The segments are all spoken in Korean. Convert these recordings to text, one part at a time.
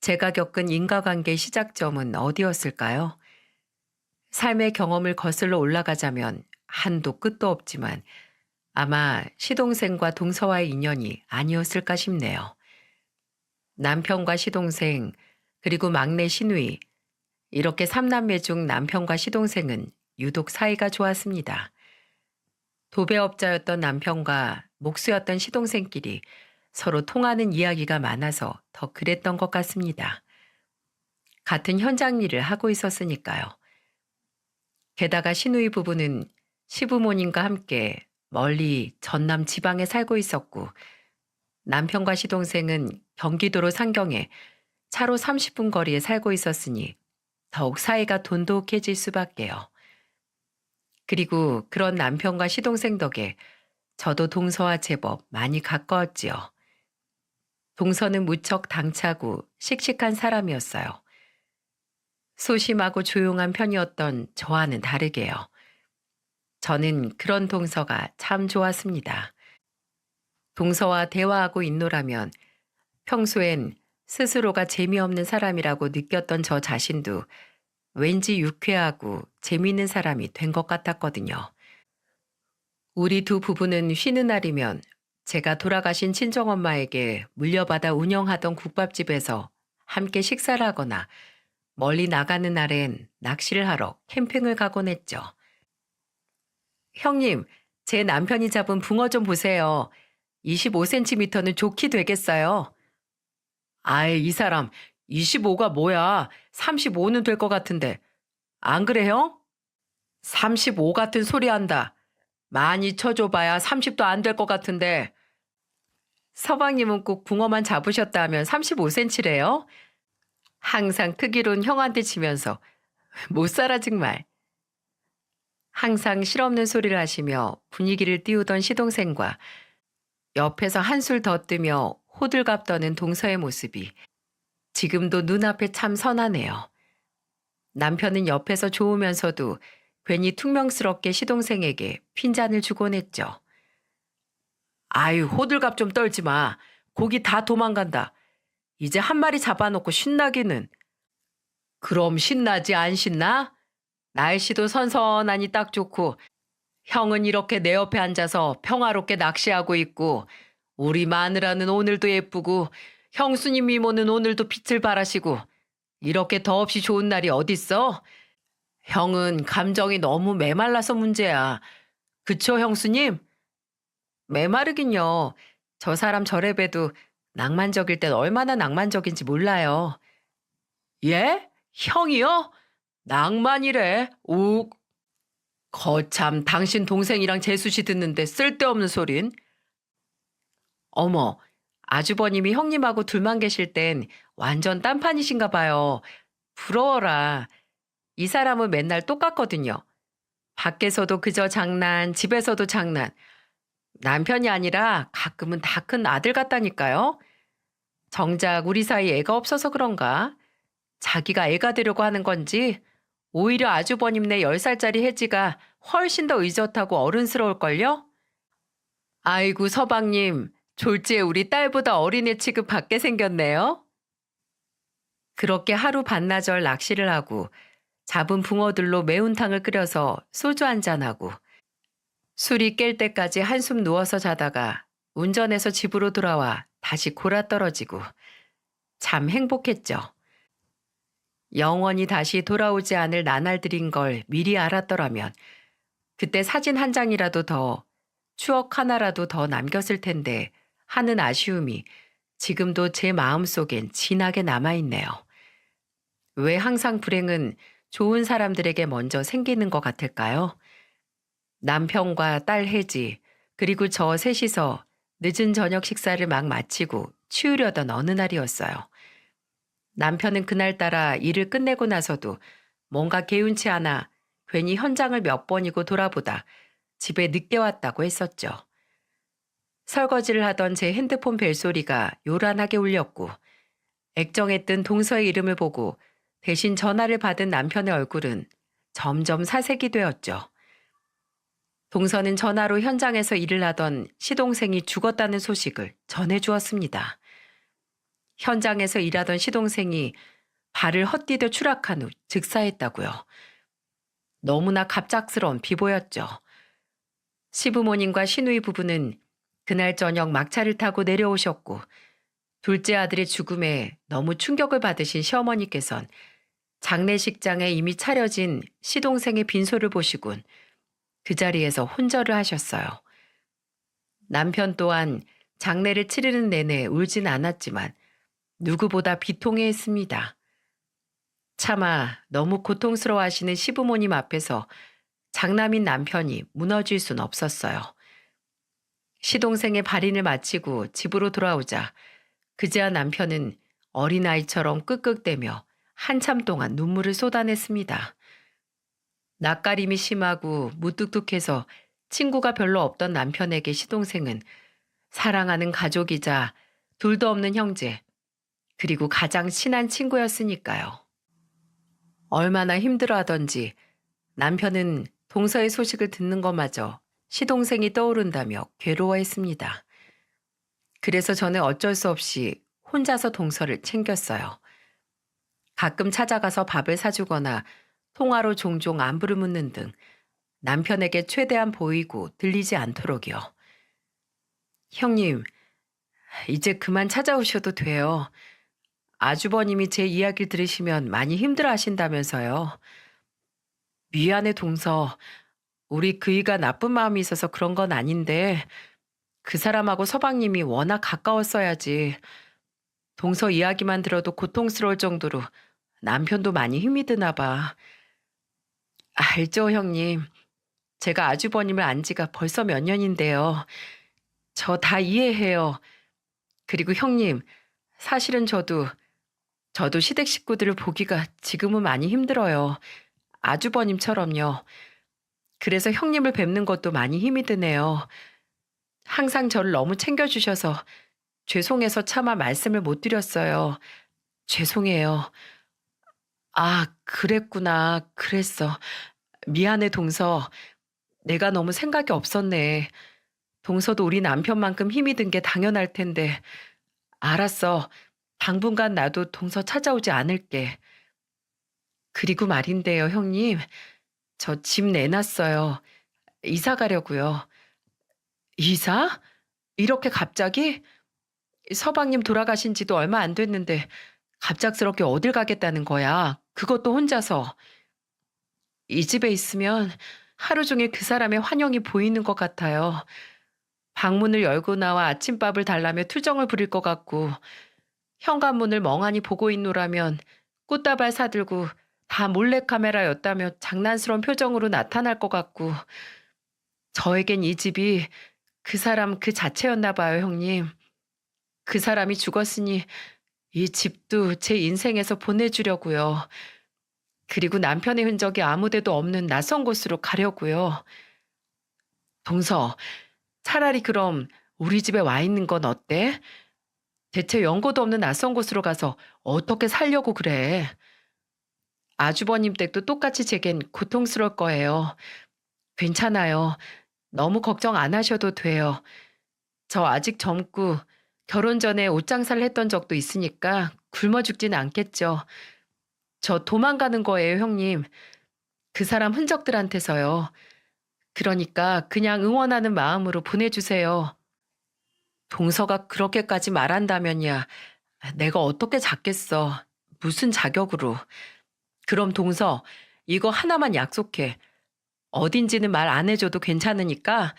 제가 겪은 인과관계 시작점은 어디였을까요? 삶의 경험을 거슬러 올라가자면 한도 끝도 없지만 아마 시동생과 동서와의 인연이 아니었을까 싶네요. 남편과 시동생, 그리고 막내 시누이, 이렇게 삼남매 중 남편과 시동생은 유독 사이가 좋았습니다. 도배업자였던 남편과 목수였던 시동생끼리 서로 통하는 이야기가 많아서 더 그랬던 것 같습니다. 같은 현장 일을 하고 있었으니까요. 게다가 시누이 부부는 시부모님과 함께 멀리 전남 지방에 살고 있었고, 남편과 시동생은 경기도로 상경해 차로 30분 거리에 살고 있었으니 더욱 사이가 돈독해질 수밖에요. 그리고 그런 남편과 시동생 덕에 저도 동서와 제법 많이 가까웠지요. 동서는 무척 당차고 씩씩한 사람이었어요. 소심하고 조용한 편이었던 저와는 다르게요. 저는 그런 동서가 참 좋았습니다. 동서와 대화하고 있노라면 평소엔 스스로가 재미없는 사람이라고 느꼈던 저 자신도 왠지 유쾌하고 재미있는 사람이 된 것 같았거든요. 우리 두 부부는 쉬는 날이면 제가 돌아가신 친정엄마에게 물려받아 운영하던 국밥집에서 함께 식사를 하거나 멀리 나가는 날엔 낚시를 하러 캠핑을 가곤 했죠. 형님, 제 남편이 잡은 붕어 좀 보세요. 25cm는 좋게 되겠어요. 아이, 이 사람 25가 뭐야? 35는 될 것 같은데. 안 그래, 형? 35 같은 소리 한다. 많이 쳐줘봐야 30도 안 될 것 같은데. 서방님은 꼭 붕어만 잡으셨다 하면 35cm래요? 항상 크기론 형한테 치면서 못 살아 정말. 항상 실없는 소리를 하시며 분위기를 띄우던 시동생과 옆에서 한술 더 뜨며 호들갑 떠는 동서의 모습이 지금도 눈앞에 참 선하네요. 남편은 옆에서 좋으면서도 괜히 퉁명스럽게 시동생에게 핀잔을 주곤 했죠. 아유, 호들갑 좀 떨지 마. 고기 다 도망간다. 이제 한 마리 잡아놓고 신나기는. 그럼 신나지 안 신나? 날씨도 선선하니 딱 좋고 형은 이렇게 내 옆에 앉아서 평화롭게 낚시하고 있고 우리 마누라는 오늘도 예쁘고 형수님 이모는 오늘도 빛을 발하시고 이렇게 더없이 좋은 날이 어딨어? 형은 감정이 너무 메말라서 문제야. 그쵸, 형수님? 메마르긴요. 저 사람 저래 봬도 낭만적일 땐 얼마나 낭만적인지 몰라요. 예? 형이요? 낭만이래. 욱. 거참 당신 동생이랑 재수씨 듣는데 쓸데없는 소린. 어머, 아주버님이 형님하고 둘만 계실 땐 완전 딴판이신가 봐요. 부러워라. 이 사람은 맨날 똑같거든요. 밖에서도 그저 장난, 집에서도 장난. 남편이 아니라 가끔은 다 큰 아들 같다니까요. 정작 우리 사이 애가 없어서 그런가? 자기가 애가 되려고 하는 건지 오히려 아주버님네 10살짜리 혜지가 훨씬 더 의젓하고 어른스러울걸요? 아이고 서방님, 졸지에 우리 딸보다 어린애 취급 받게 생겼네요. 그렇게 하루 반나절 낚시를 하고 잡은 붕어들로 매운탕을 끓여서 소주 한잔하고 술이 깰 때까지 한숨 누워서 자다가 운전해서 집으로 돌아와 다시 골아떨어지고 참 행복했죠. 영원히 다시 돌아오지 않을 나날들인 걸 미리 알았더라면 그때 사진 한 장이라도 더, 추억 하나라도 더 남겼을 텐데 하는 아쉬움이 지금도 제 마음속엔 진하게 남아있네요. 왜 항상 불행은 좋은 사람들에게 먼저 생기는 것 같을까요? 남편과 딸 혜지, 그리고 저 셋이서 늦은 저녁 식사를 막 마치고 치우려던 어느 날이었어요. 남편은 그날따라 일을 끝내고 나서도 뭔가 개운치 않아 괜히 현장을 몇 번이고 돌아보다 집에 늦게 왔다고 했었죠. 설거지를 하던 제 핸드폰 벨소리가 요란하게 울렸고 액정에 뜬 동서의 이름을 보고 대신 전화를 받은 남편의 얼굴은 점점 사색이 되었죠. 동서는 전화로 현장에서 일을 하던 시동생이 죽었다는 소식을 전해주었습니다. 현장에서 일하던 시동생이 발을 헛디뎌 추락한 후 즉사했다고요. 너무나 갑작스러운 비보였죠. 시부모님과 시누이 부부는 그날 저녁 막차를 타고 내려오셨고 둘째 아들의 죽음에 너무 충격을 받으신 시어머니께선 장례식장에 이미 차려진 시동생의 빈소를 보시곤 그 자리에서 혼절을 하셨어요. 남편 또한 장례를 치르는 내내 울진 않았지만 누구보다 비통해했습니다. 차마 너무 고통스러워하시는 시부모님 앞에서 장남인 남편이 무너질 순 없었어요. 시동생의 발인을 마치고 집으로 돌아오자 그제야 남편은 어린아이처럼 끄끄대며 한참 동안 눈물을 쏟아냈습니다. 낯가림이 심하고 무뚝뚝해서 친구가 별로 없던 남편에게 시동생은 사랑하는 가족이자 둘도 없는 형제, 그리고 가장 친한 친구였으니까요. 얼마나 힘들어하던지 남편은 동서의 소식을 듣는 것마저 시동생이 떠오른다며 괴로워했습니다. 그래서 저는 어쩔 수 없이 혼자서 동서를 챙겼어요. 가끔 찾아가서 밥을 사주거나 통화로 종종 안부를 묻는 등 남편에게 최대한 보이고 들리지 않도록이요. 형님, 이제 그만 찾아오셔도 돼요. 아주버님이 제 이야기를 들으시면 많이 힘들어 하신다면서요. 미안해 동서. 우리 그이가 나쁜 마음이 있어서 그런 건 아닌데 그 사람하고 서방님이 워낙 가까웠어야지. 동서 이야기만 들어도 고통스러울 정도로 남편도 많이 힘이 드나 봐. 알죠, 형님. 제가 아주버님을 안 지가 벌써 몇 년인데요. 저 다 이해해요. 그리고 형님, 사실은 저도 시댁 식구들을 보기가 지금은 많이 힘들어요. 아주버님처럼요. 그래서 형님을 뵙는 것도 많이 힘이 드네요. 항상 저를 너무 챙겨주셔서 죄송해서 차마 말씀을 못 드렸어요. 죄송해요. 아, 그랬구나. 그랬어. 미안해, 동서. 내가 너무 생각이 없었네. 동서도 우리 남편만큼 힘이 든 게 당연할 텐데. 알았어. 당분간 나도 동서 찾아오지 않을게. 그리고 말인데요, 형님. 저 집 내놨어요. 이사 가려고요. 이사? 이렇게 갑자기? 서방님 돌아가신 지도 얼마 안 됐는데 갑작스럽게 어딜 가겠다는 거야? 그것도 혼자서. 이 집에 있으면 하루 종일 그 사람의 환영이 보이는 것 같아요. 방문을 열고 나와 아침밥을 달라며 투정을 부릴 것 같고 현관문을 멍하니 보고 있노라면 꽃다발 사들고 다 몰래카메라였다며 장난스러운 표정으로 나타날 것 같고 저에겐 이 집이 그 사람 그 자체였나 봐요, 형님. 그 사람이 죽었으니 이 집도 제 인생에서 보내주려고요. 그리고 남편의 흔적이 아무데도 없는 낯선 곳으로 가려고요. 동서, 차라리 그럼 우리 집에 와 있는 건 어때? 대체 연고도 없는 낯선 곳으로 가서 어떻게 살려고 그래? 아주버님 댁도 똑같이 제겐 고통스러울 거예요. 괜찮아요. 너무 걱정 안 하셔도 돼요. 저 아직 젊고 결혼 전에 옷장사를 했던 적도 있으니까 굶어 죽진 않겠죠. 저 도망가는 거예요, 형님. 그 사람 흔적들한테서요. 그러니까 그냥 응원하는 마음으로 보내주세요. 동서가 그렇게까지 말한다면야 내가 어떻게 잡겠어. 무슨 자격으로. 그럼 동서, 이거 하나만 약속해. 어딘지는 말 안 해줘도 괜찮으니까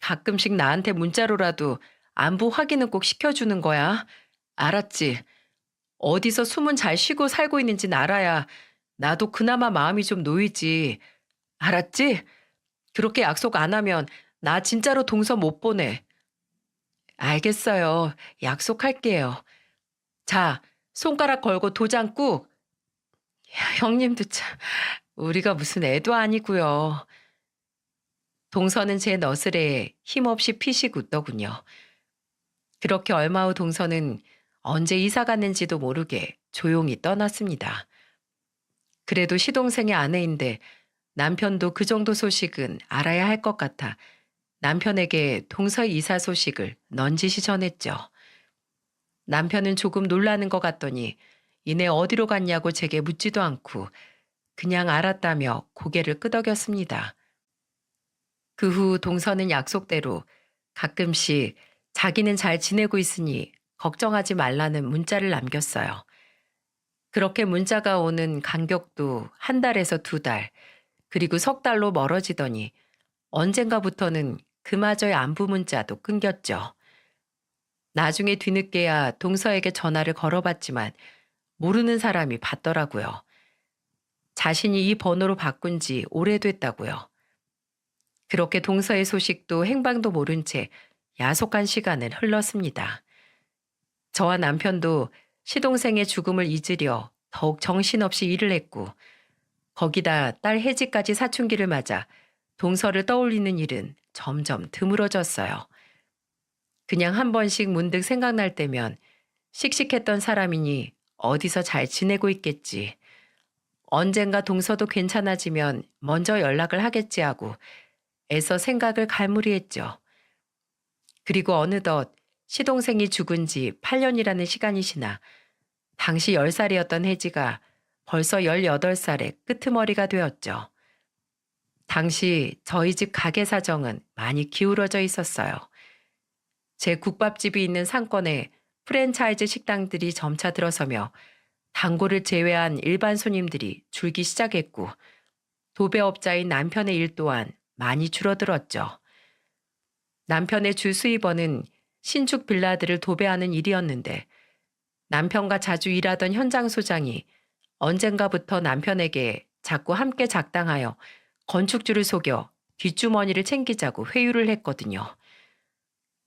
가끔씩 나한테 문자로라도 안부 확인은 꼭 시켜주는 거야. 알았지? 어디서 숨은 잘 쉬고 살고 있는지는 알아야 나도 그나마 마음이 좀 놓이지. 알았지? 그렇게 약속 안 하면 나 진짜로 동서 못 보내. 알겠어요. 약속할게요. 자, 손가락 걸고 도장 꾹. 형님도 참, 우리가 무슨 애도 아니고요. 동서는 제 너스레에 힘없이 피식 웃더군요. 그렇게 얼마 후 동서는 언제 이사 갔는지도 모르게 조용히 떠났습니다. 그래도 시동생의 아내인데 남편도 그 정도 소식은 알아야 할 것 같아 남편에게 동서 이사 소식을 넌지시 전했죠. 남편은 조금 놀라는 것 같더니 이내 어디로 갔냐고 제게 묻지도 않고 그냥 알았다며 고개를 끄덕였습니다. 그 후 동서는 약속대로 가끔씩 자기는 잘 지내고 있으니 걱정하지 말라는 문자를 남겼어요. 그렇게 문자가 오는 간격도 한 달에서 두 달, 그리고 석 달로 멀어지더니 언젠가부터는 그마저의 안부 문자도 끊겼죠. 나중에 뒤늦게야 동서에게 전화를 걸어봤지만 모르는 사람이 받더라고요. 자신이 이 번호로 바꾼 지 오래됐다고요. 그렇게 동서의 소식도 행방도 모른 채 야속한 시간은 흘렀습니다. 저와 남편도 시동생의 죽음을 잊으려 더욱 정신없이 일을 했고 거기다 딸 혜지까지 사춘기를 맞아 동서를 떠올리는 일은 점점 드물어졌어요. 그냥 한 번씩 문득 생각날 때면 씩씩했던 사람이니 어디서 잘 지내고 있겠지. 언젠가 동서도 괜찮아지면 먼저 연락을 하겠지 하고 애써 생각을 갈무리했죠. 그리고 어느덧 시동생이 죽은 지 8년이라는 시간이 지나 당시 10살이었던 혜지가 벌써 18살의 끄트머리가 되었죠. 당시 저희 집 가게 사정은 많이 기울어져 있었어요. 제 국밥집이 있는 상권에 프랜차이즈 식당들이 점차 들어서며 단골을 제외한 일반 손님들이 줄기 시작했고 도배업자인 남편의 일 또한 많이 줄어들었죠. 남편의 주 수입원은 신축 빌라들을 도배하는 일이었는데 남편과 자주 일하던 현장 소장이 언젠가부터 남편에게 자꾸 함께 작당하여 건축주를 속여 뒷주머니를 챙기자고 회유를 했거든요.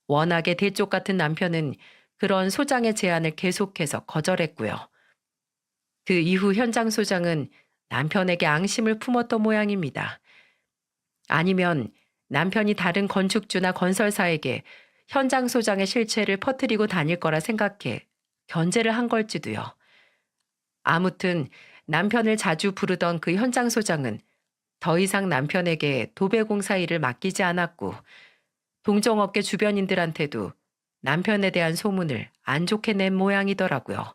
워낙에 대쪽 같은 남편은 그런 소장의 제안을 계속해서 거절했고요. 그 이후 현장 소장은 남편에게 앙심을 품었던 모양입니다. 아니면 남편이 다른 건축주나 건설사에게 현장 소장의 실체를 퍼뜨리고 다닐 거라 생각해 견제를 한 걸지도요. 아무튼 남편을 자주 부르던 그 현장 소장은 더 이상 남편에게 도배공사 일을 맡기지 않았고 동종업계 주변인들한테도 남편에 대한 소문을 안 좋게 낸 모양이더라고요.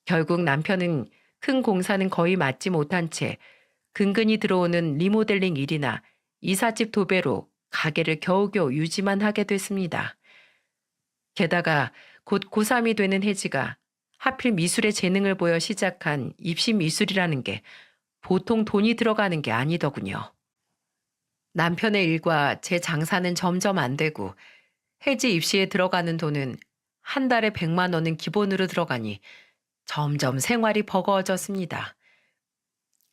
결국 남편은 큰 공사는 거의 맡지 못한 채 근근히 들어오는 리모델링 일이나 이삿집 도배로 가게를 겨우겨우 유지만 하게 됐습니다. 게다가 곧 고3이 되는 혜지가 하필 미술에 재능을 보여 시작한 입시 미술이라는 게 보통 돈이 들어가는 게 아니더군요. 남편의 일과 제 장사는 점점 안 되고 혜지 입시에 들어가는 돈은 한 달에 100만 원은 기본으로 들어가니 점점 생활이 버거워졌습니다.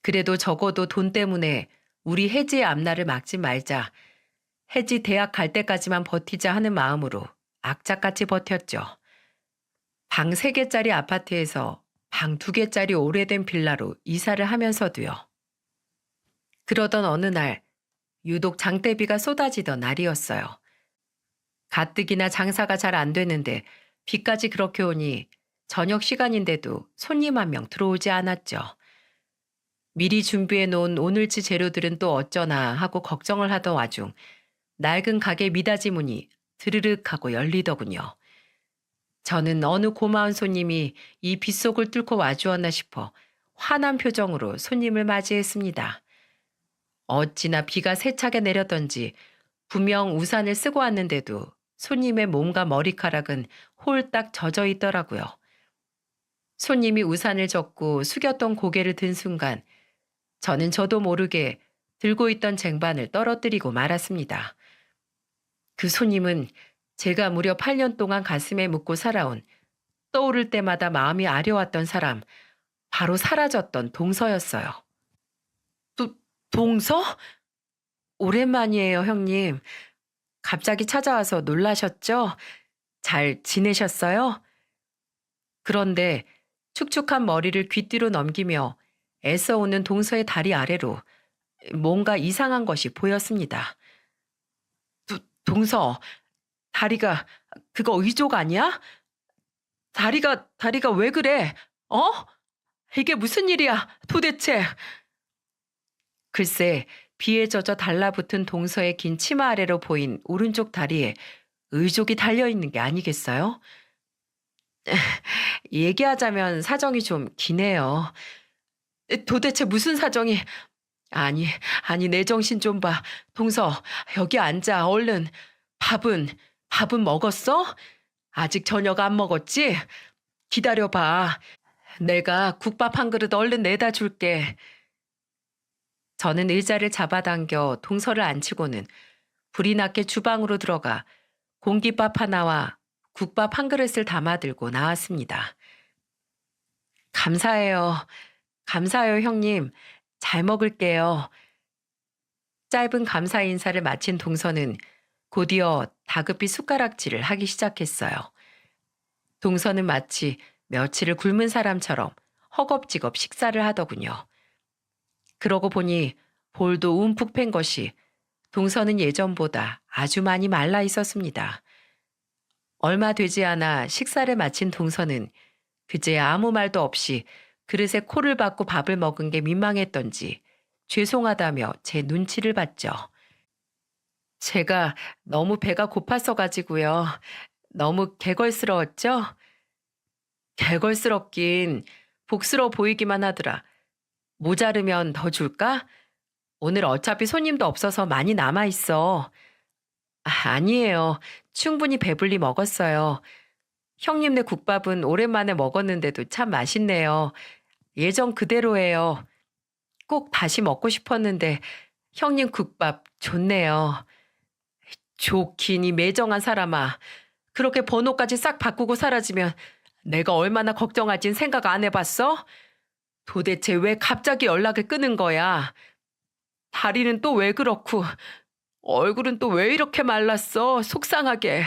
그래도 적어도 돈 때문에 우리 혜지의 앞날을 막지 말자. 혜지 대학 갈 때까지만 버티자 하는 마음으로 악착같이 버텼죠. 방 3개짜리 아파트에서 방 2개짜리 오래된 빌라로 이사를 하면서도요. 그러던 어느 날 유독 장대비가 쏟아지던 날이었어요. 가뜩이나 장사가 잘 안 되는데 비까지 그렇게 오니 저녁 시간인데도 손님 한 명 들어오지 않았죠. 미리 준비해 놓은 오늘치 재료들은 또 어쩌나 하고 걱정을 하던 와중 낡은 가게 미닫이 문이 드르륵 하고 열리더군요. 저는 어느 고마운 손님이 이 빗속을 뚫고 와주었나 싶어 환한 표정으로 손님을 맞이했습니다. 어찌나 비가 세차게 내렸던지 분명 우산을 쓰고 왔는데도 손님의 몸과 머리카락은 홀딱 젖어 있더라고요. 손님이 우산을 젓고 숙였던 고개를 든 순간 저는 저도 모르게 들고 있던 쟁반을 떨어뜨리고 말았습니다. 그 손님은 제가 무려 8년 동안 가슴에 묻고 살아온 떠오를 때마다 마음이 아려왔던 사람, 바로 사라졌던 동서였어요. 동서? 오랜만이에요, 형님. 갑자기 찾아와서 놀라셨죠? 잘 지내셨어요? 그런데 축축한 머리를 귀뒤로 넘기며 애써 오는 동서의 다리 아래로 뭔가 이상한 것이 보였습니다. 동서, 다리가 그거 의족 아니야? 다리가 왜 그래? 어? 이게 무슨 일이야, 도대체? 글쎄, 비에 젖어 달라붙은 동서의 긴 치마 아래로 보인 오른쪽 다리에 의족이 달려있는 게 아니겠어요? 얘기하자면 사정이 좀 기네요. 도대체 무슨 사정이? 아니, 아니, 내 정신 좀 봐. 동서, 여기 앉아, 얼른. 밥은, 밥은 먹었어? 아직 저녁 안 먹었지? 기다려봐. 내가 국밥 한 그릇 얼른 내다 줄게. 저는 의자를 잡아당겨 동서를 앉히고는 불이 났게 주방으로 들어가 공깃밥 하나와 국밥 한 그릇을 담아 들고 나왔습니다. 감사해요. 감사해요, 형님. 잘 먹을게요. 짧은 감사 인사를 마친 동서는 곧이어 다급히 숟가락질을 하기 시작했어요. 동서는 마치 며칠을 굶은 사람처럼 허겁지겁 식사를 하더군요. 그러고 보니 볼도 움푹 팬 것이 동서는 예전보다 아주 많이 말라 있었습니다. 얼마 되지 않아 식사를 마친 동서는 그제 아무 말도 없이 그릇에 코를 박고 밥을 먹은 게 민망했던지 죄송하다며 제 눈치를 봤죠. 제가 너무 배가 고팠어가지고요. 너무 개걸스러웠죠? 개걸스럽긴 복스러워 보이기만 하더라. 모자르면 더 줄까? 오늘 어차피 손님도 없어서 많이 남아있어. 아니에요. 충분히 배불리 먹었어요. 형님네 국밥은 오랜만에 먹었는데도 참 맛있네요. 예전 그대로예요. 꼭 다시 먹고 싶었는데 형님 국밥 좋네요. 좋긴 이 매정한 사람아. 그렇게 번호까지 싹 바꾸고 사라지면 내가 얼마나 걱정할진 생각 안 해봤어? 도대체 왜 갑자기 연락을 끊은 거야? 다리는 또 왜 그렇고 얼굴은 또 왜 이렇게 말랐어? 속상하게.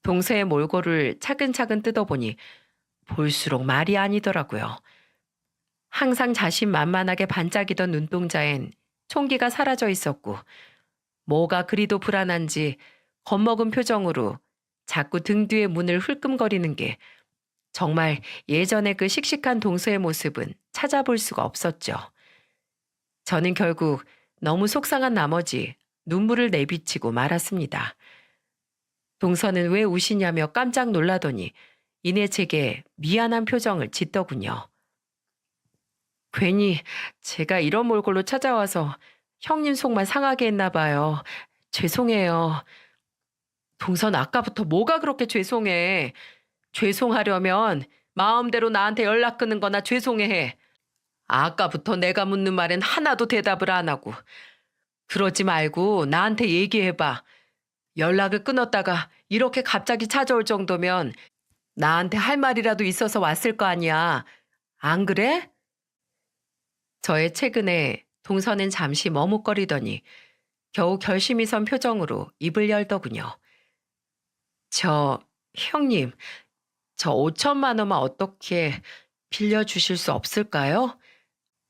동서의 몰골을 차근차근 뜯어보니 볼수록 말이 아니더라고요. 항상 자신만만하게 반짝이던 눈동자엔 총기가 사라져 있었고 뭐가 그리도 불안한지 겁먹은 표정으로 자꾸 등 뒤의 문을 흘끔거리는 게 정말 예전의 그 씩씩한 동서의 모습은 찾아볼 수가 없었죠. 저는 결국 너무 속상한 나머지 눈물을 내비치고 말았습니다. 동서는 왜 우시냐며 깜짝 놀라더니 이내 제게 미안한 표정을 짓더군요. 괜히 제가 이런 몰골로 찾아와서 형님 속만 상하게 했나 봐요. 죄송해요. 동선 아까부터 뭐가 그렇게 죄송해. 죄송하려면 마음대로 나한테 연락 끊는 거나 죄송해. 아까부터 내가 묻는 말엔 하나도 대답을 안 하고. 그러지 말고 나한테 얘기해봐. 연락을 끊었다가 이렇게 갑자기 찾아올 정도면 나한테 할 말이라도 있어서 왔을 거 아니야. 안 그래? 저의 최근에 동서는 잠시 머뭇거리더니 겨우 결심이 선 표정으로 입을 열더군요. 형님, 저 5천만 원만 어떻게 빌려주실 수 없을까요?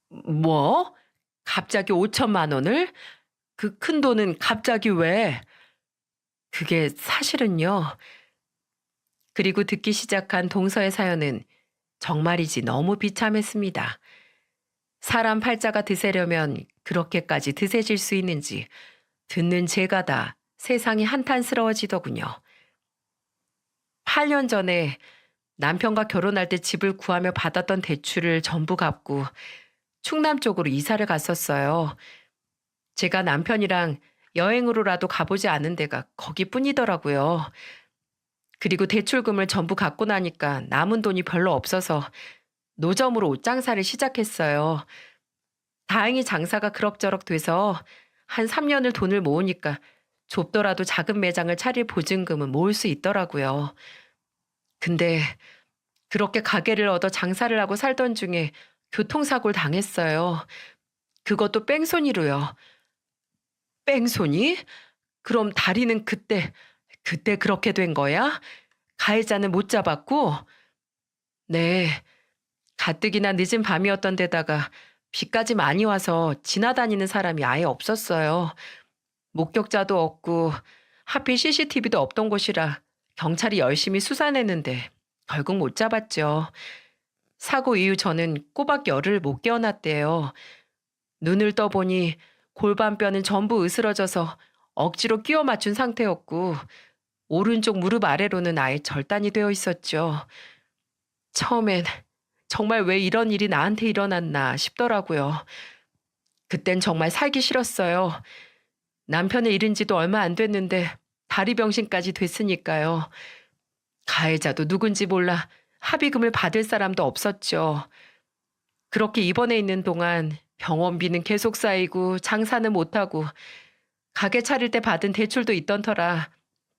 뭐? 갑자기 5천만 원을? 그 큰 돈은 갑자기 왜? 그게 사실은요. 그리고 듣기 시작한 동서의 사연은 정말이지 너무 비참했습니다. 사람 팔자가 드세려면 그렇게까지 드세질 수 있는지 듣는 제가 다 세상이 한탄스러워지더군요. 8년 전에 남편과 결혼할 때 집을 구하며 받았던 대출을 전부 갚고 충남 쪽으로 이사를 갔었어요. 제가 남편이랑 여행으로라도 가보지 않은 데가 거기뿐이더라고요. 그리고 대출금을 전부 갚고 나니까 남은 돈이 별로 없어서 노점으로 옷장사를 시작했어요. 다행히 장사가 그럭저럭 돼서 한 3년을 돈을 모으니까 좁더라도 작은 매장을 차릴 보증금은 모을 수 있더라고요. 근데 그렇게 가게를 얻어 장사를 하고 살던 중에 교통사고를 당했어요. 그것도 뺑소니로요. 뺑소니? 그럼 다리는 그때 그렇게 된 거야? 가해자는 못 잡았고? 네. 가뜩이나 늦은 밤이었던 데다가 비까지 많이 와서 지나다니는 사람이 아예 없었어요. 목격자도 없고 하필 CCTV도 없던 곳이라 경찰이 열심히 수사냈는데 결국 못 잡았죠. 사고 이후 저는 꼬박 열흘 못 깨어났대요. 눈을 떠보니 골반뼈는 전부 으스러져서 억지로 끼워 맞춘 상태였고 오른쪽 무릎 아래로는 아예 절단이 되어 있었죠. 처음엔 정말 왜 이런 일이 나한테 일어났나 싶더라고요. 그땐 정말 살기 싫었어요. 남편을 잃은 지도 얼마 안 됐는데 다리 병신까지 됐으니까요. 가해자도 누군지 몰라 합의금을 받을 사람도 없었죠. 그렇게 입원해 있는 동안 병원비는 계속 쌓이고 장사는 못하고 가게 차릴 때 받은 대출도 있던 터라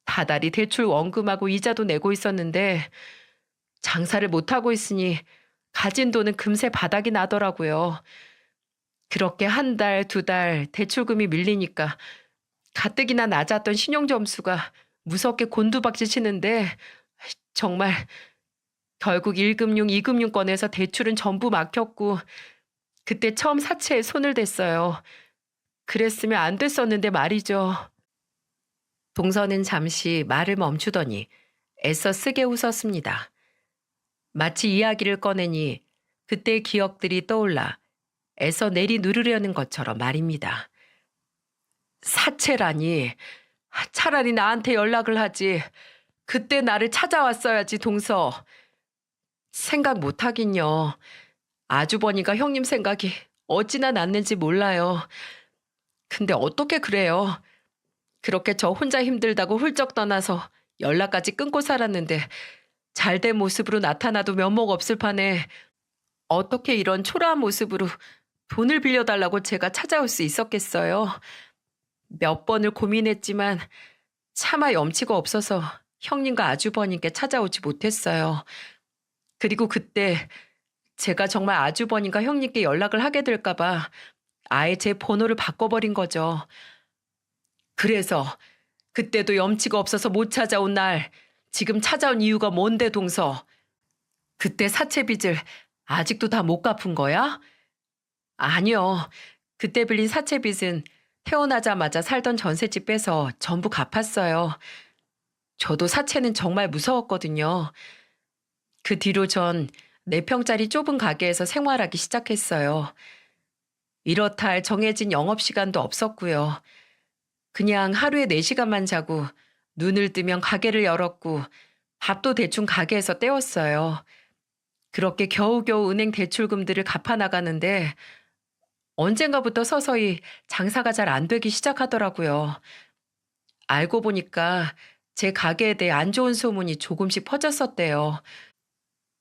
다달이 대출 원금하고 이자도 내고 있었는데 장사를 못하고 있으니 가진 돈은 금세 바닥이 나더라고요. 그렇게 한 달, 두 달 대출금이 밀리니까 가뜩이나 낮았던 신용점수가 무섭게 곤두박질 치는데 정말 결국 1금융, 2금융권에서 대출은 전부 막혔고 그때 처음 사채에 손을 댔어요. 그랬으면 안 됐었는데 말이죠. 동서는 잠시 말을 멈추더니 애써 쓰게 웃었습니다. 마치 이야기를 꺼내니 그때의 기억들이 떠올라 애써 내리 누르려는 것처럼 말입니다. 사채라니. 차라리 나한테 연락을 하지. 그때 나를 찾아왔어야지, 동서. 생각 못하긴요. 아주버니가 형님 생각이 어찌나 났는지 몰라요. 근데 어떻게 그래요? 그렇게 저 혼자 힘들다고 훌쩍 떠나서 연락까지 끊고 살았는데 잘된 모습으로 나타나도 면목 없을 판에 어떻게 이런 초라한 모습으로 돈을 빌려달라고 제가 찾아올 수 있었겠어요? 몇 번을 고민했지만 차마 염치가 없어서 형님과 아주버님께 찾아오지 못했어요. 그리고 그때 제가 정말 아주버님과 형님께 연락을 하게 될까봐 아예 제 번호를 바꿔버린 거죠. 그래서 그때도 염치가 없어서 못 찾아온 날 지금 찾아온 이유가 뭔데, 동서? 그때 사채 빚을 아직도 다 못 갚은 거야? 아니요. 그때 빌린 사채 빚은 태어나자마자 살던 전셋집 빼서 전부 갚았어요. 저도 사채는 정말 무서웠거든요. 그 뒤로 전 4평짜리 좁은 가게에서 생활하기 시작했어요. 이렇다 할 정해진 영업시간도 없었고요. 그냥 하루에 4시간만 자고 눈을 뜨면 가게를 열었고 밥도 대충 가게에서 때웠어요. 그렇게 겨우겨우 은행 대출금들을 갚아나가는데 언젠가부터 서서히 장사가 잘 안 되기 시작하더라고요. 알고 보니까 제 가게에 대해 안 좋은 소문이 조금씩 퍼졌었대요.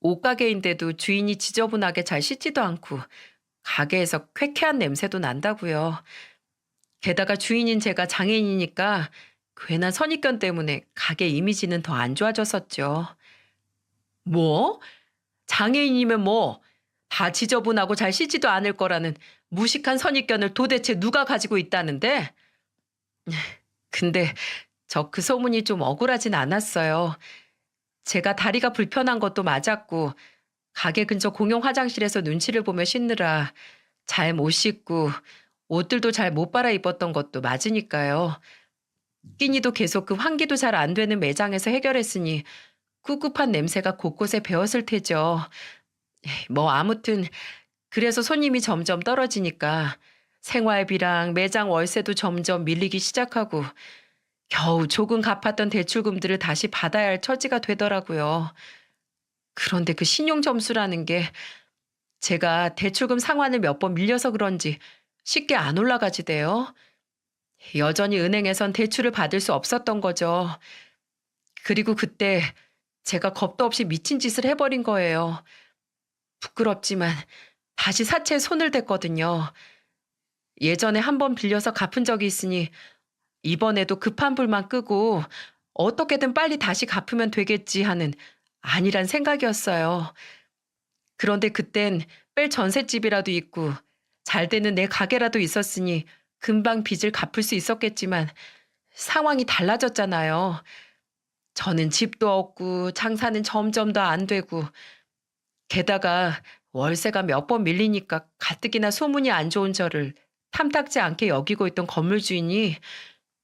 옷가게인데도 주인이 지저분하게 잘 씻지도 않고 가게에서 쾌쾌한 냄새도 난다고요. 게다가 주인인 제가 장애인이니까 괜한 선입견 때문에 가게 이미지는 더 안 좋아졌었죠. 뭐? 장애인이면 뭐? 다 지저분하고 잘 씻지도 않을 거라는 무식한 선입견을 도대체 누가 가지고 있다는데? 근데 저 그 소문이 좀 억울하진 않았어요. 제가 다리가 불편한 것도 맞았고 가게 근처 공용 화장실에서 눈치를 보며 씻느라 잘 못 씻고 옷들도 잘 못 빨아입었던 것도 맞으니까요. 끼니도 계속 그 환기도 잘 안 되는 매장에서 해결했으니 꿉꿉한 냄새가 곳곳에 배었을 테죠. 뭐 아무튼 그래서 손님이 점점 떨어지니까 생활비랑 매장 월세도 점점 밀리기 시작하고 겨우 조금 갚았던 대출금들을 다시 받아야 할 처지가 되더라고요. 그런데 그 신용 점수라는 게 제가 대출금 상환을 몇 번 밀려서 그런지 쉽게 안 올라가지대요. 여전히 은행에선 대출을 받을 수 없었던 거죠. 그리고 그때 제가 겁도 없이 미친 짓을 해버린 거예요. 부끄럽지만 다시 사채에 손을 댔거든요. 예전에 한 번 빌려서 갚은 적이 있으니 이번에도 급한 불만 끄고 어떻게든 빨리 다시 갚으면 되겠지 하는 안일한 생각이었어요. 그런데 그땐 뺄 전셋집이라도 있고 잘 되는 내 가게라도 있었으니 금방 빚을 갚을 수 있었겠지만 상황이 달라졌잖아요. 저는 집도 없고 장사는 점점 더 안 되고 게다가 월세가 몇 번 밀리니까 가뜩이나 소문이 안 좋은 저를 탐탁지 않게 여기고 있던 건물 주인이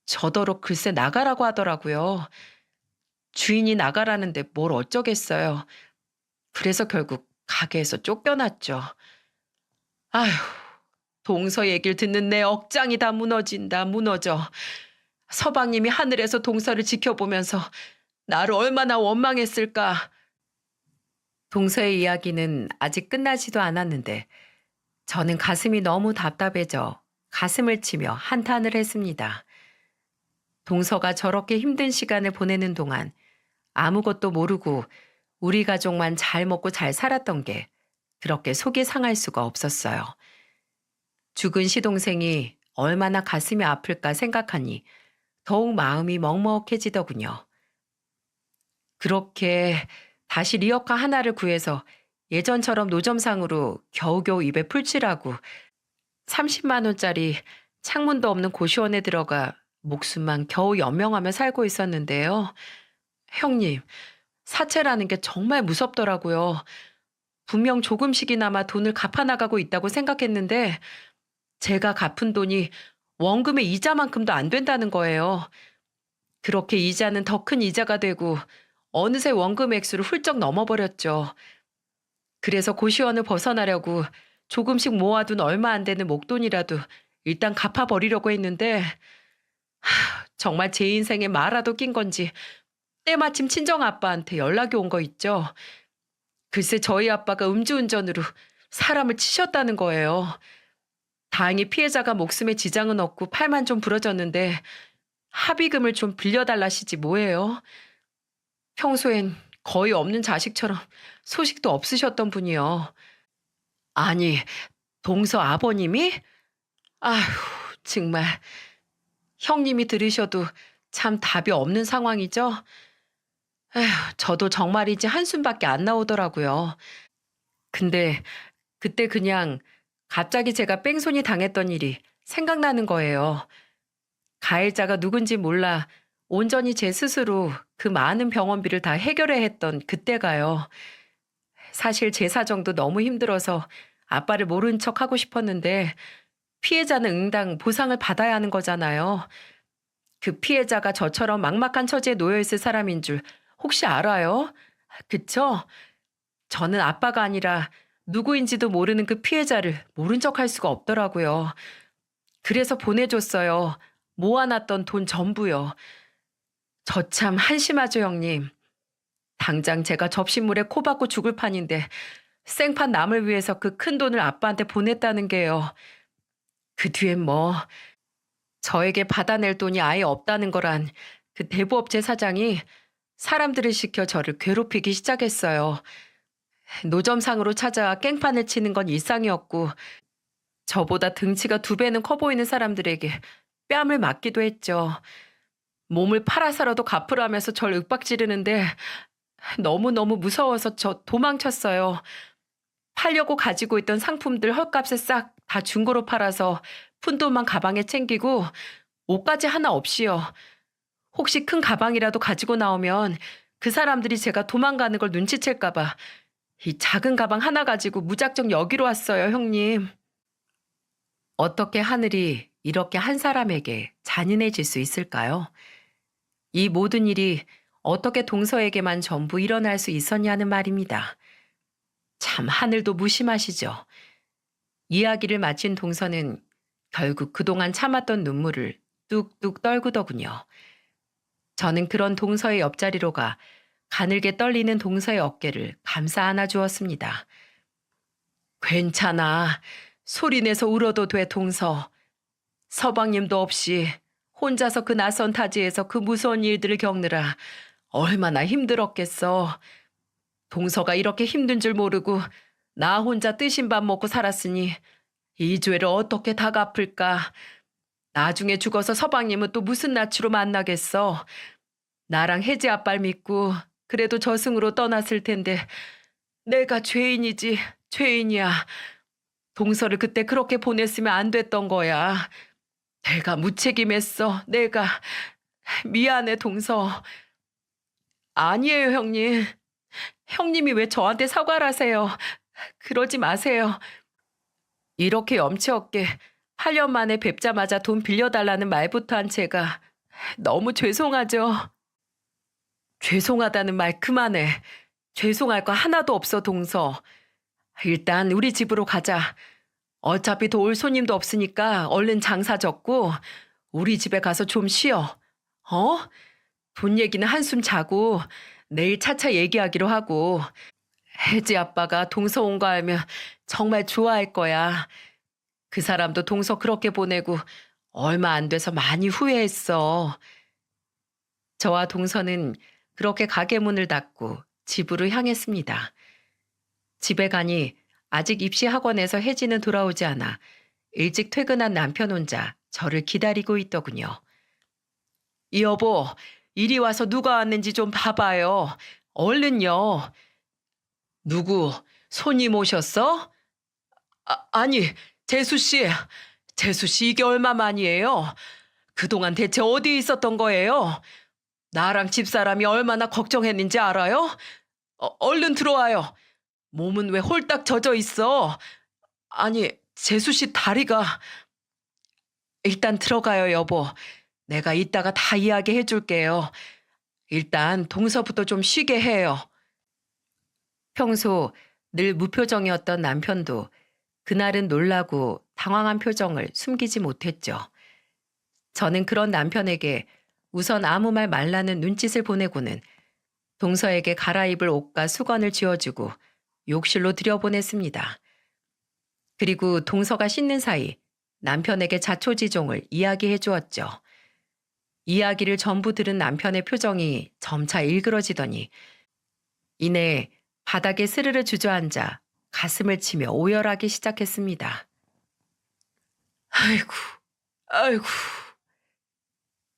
저더러 글쎄 나가라고 하더라고요. 주인이 나가라는데 뭘 어쩌겠어요. 그래서 결국 가게에서 쫓겨났죠. 아휴, 동서 얘기를 듣는 내 억장이 다 무너진다, 무너져. 서방님이 하늘에서 동서를 지켜보면서 나를 얼마나 원망했을까. 동서의 이야기는 아직 끝나지도 않았는데 저는 가슴이 너무 답답해져 가슴을 치며 한탄을 했습니다. 동서가 저렇게 힘든 시간을 보내는 동안 아무것도 모르고 우리 가족만 잘 먹고 잘 살았던 게 그렇게 속이 상할 수가 없었어요. 죽은 시동생이 얼마나 가슴이 아플까 생각하니 더욱 마음이 먹먹해지더군요. 그렇게 다시 리어카 하나를 구해서 예전처럼 노점상으로 겨우겨우 입에 풀칠하고 30만 원짜리 창문도 없는 고시원에 들어가 목숨만 겨우 연명하며 살고 있었는데요. 형님, 사채라는 게 정말 무섭더라고요. 분명 조금씩이나마 돈을 갚아나가고 있다고 생각했는데 제가 갚은 돈이 원금의 이자만큼도 안 된다는 거예요. 그렇게 이자는 더 큰 이자가 되고 어느새 원금 액수를 훌쩍 넘어버렸죠. 그래서 고시원을 벗어나려고 조금씩 모아둔 얼마 안 되는 목돈이라도 일단 갚아버리려고 했는데 정말 제 인생에 마라도 낀 건지 때마침 친정아빠한테 연락이 온 거 있죠. 글쎄 저희 아빠가 음주운전으로 사람을 치셨다는 거예요. 다행히 피해자가 목숨에 지장은 없고 팔만 좀 부러졌는데 합의금을 좀 빌려달라시지 뭐예요. 평소엔 거의 없는 자식처럼 소식도 없으셨던 분이요. 아니, 동서 아버님이? 아휴, 정말. 형님이 들으셔도 참 답이 없는 상황이죠? 에휴, 저도 정말이지 한숨밖에 안 나오더라고요. 근데 그때 그냥 갑자기 제가 뺑소니 당했던 일이 생각나는 거예요. 가해자가 누군지 몰라 온전히 제 스스로 그 많은 병원비를 다 해결해 했던 그때가요. 사실 제 사정도 너무 힘들어서 아빠를 모른 척 하고 싶었는데 피해자는 응당 보상을 받아야 하는 거잖아요. 그 피해자가 저처럼 막막한 처지에 놓여 있을 사람인 줄 혹시 알아요? 그쵸? 저는 아빠가 아니라 누구인지도 모르는 그 피해자를 모른 척 할 수가 없더라고요. 그래서 보내줬어요. 모아놨던 돈 전부요. 저 참 한심하죠, 형님. 당장 제가 접시물에 코 박고 죽을 판인데 생판 남을 위해서 그 큰 돈을 아빠한테 보냈다는 게요. 그 뒤엔 뭐 저에게 받아낼 돈이 아예 없다는 거란 그 대부업체 사장이 사람들을 시켜 저를 괴롭히기 시작했어요. 노점상으로 찾아와 깽판을 치는 건 일상이었고 저보다 등치가 2배는 커 보이는 사람들에게 뺨을 맞기도 했죠. 몸을 팔아서라도 갚으라면서 절 윽박지르는데 너무너무 무서워서 저 도망쳤어요. 팔려고 가지고 있던 상품들 헐값에 싹 다 중고로 팔아서 푼돈만 가방에 챙기고 옷까지 하나 없이요. 혹시 큰 가방이라도 가지고 나오면 그 사람들이 제가 도망가는 걸 눈치챌까 봐 이 작은 가방 하나 가지고 무작정 여기로 왔어요, 형님. 어떻게 하늘이 이렇게 한 사람에게 잔인해질 수 있을까요? 이 모든 일이 어떻게 동서에게만 전부 일어날 수 있었냐는 말입니다. 참 하늘도 무심하시죠. 이야기를 마친 동서는 결국 그동안 참았던 눈물을 뚝뚝 떨구더군요. 저는 그런 동서의 옆자리로 가 가늘게 떨리는 동서의 어깨를 감싸 안아 주었습니다. 괜찮아. 소리내서 울어도 돼, 동서. 서방님도 없이 혼자서 그 낯선 타지에서 그 무서운 일들을 겪느라 얼마나 힘들었겠어. 동서가 이렇게 힘든 줄 모르고 나 혼자 뜨신 밥 먹고 살았으니 이 죄를 어떻게 다 갚을까. 나중에 죽어서 서방님은 또 무슨 낯으로 만나겠어. 나랑 혜지 아빠를 믿고 그래도 저승으로 떠났을 텐데 내가 죄인이지 죄인이야. 동서를 그때 그렇게 보냈으면 안 됐던 거야. 내가 무책임했어. 내가. 미안해, 동서. 아니에요, 형님. 형님이 왜 저한테 사과를 하세요. 그러지 마세요. 이렇게 염치 없게 8년 만에 뵙자마자 돈 빌려달라는 말부터 한 제가 너무 죄송하죠. 죄송하다는 말 그만해. 죄송할 거 하나도 없어, 동서. 일단 우리 집으로 가자. 어차피 도울 손님도 없으니까 얼른 장사 접고 우리 집에 가서 좀 쉬어. 어? 돈 얘기는 한숨 자고 내일 차차 얘기하기로 하고 혜지 아빠가 동서 온 거 알면 정말 좋아할 거야. 그 사람도 동서 그렇게 보내고 얼마 안 돼서 많이 후회했어. 저와 동서는 그렇게 가게 문을 닫고 집으로 향했습니다. 집에 가니 아직 입시 학원에서 혜지는 돌아오지 않아 일찍 퇴근한 남편 혼자 저를 기다리고 있더군요. 여보, 이리 와서 누가 왔는지 좀 봐봐요. 얼른요. 누구, 손님 오셨어? 아니, 재수 씨. 재수 씨 이게 얼마 만이에요? 그동안 대체 어디 있었던 거예요? 나랑 집사람이 얼마나 걱정했는지 알아요? 얼른 들어와요. 몸은 왜 홀딱 젖어 있어? 아니, 재수 씨 다리가... 일단 들어가요, 여보. 내가 이따가 다 이야기해 줄게요. 일단 동서부터 좀 쉬게 해요. 평소 늘 무표정이었던 남편도 그날은 놀라고 당황한 표정을 숨기지 못했죠. 저는 그런 남편에게 우선 아무 말 말라는 눈짓을 보내고는 동서에게 갈아입을 옷과 수건을 쥐어주고 욕실로 들여보냈습니다. 그리고 동서가 씻는 사이 남편에게 자초지종을 이야기해 주었죠. 이야기를 전부 들은 남편의 표정이 점차 일그러지더니 이내 바닥에 스르르 주저앉아 가슴을 치며 오열하기 시작했습니다. 아이고, 아이고.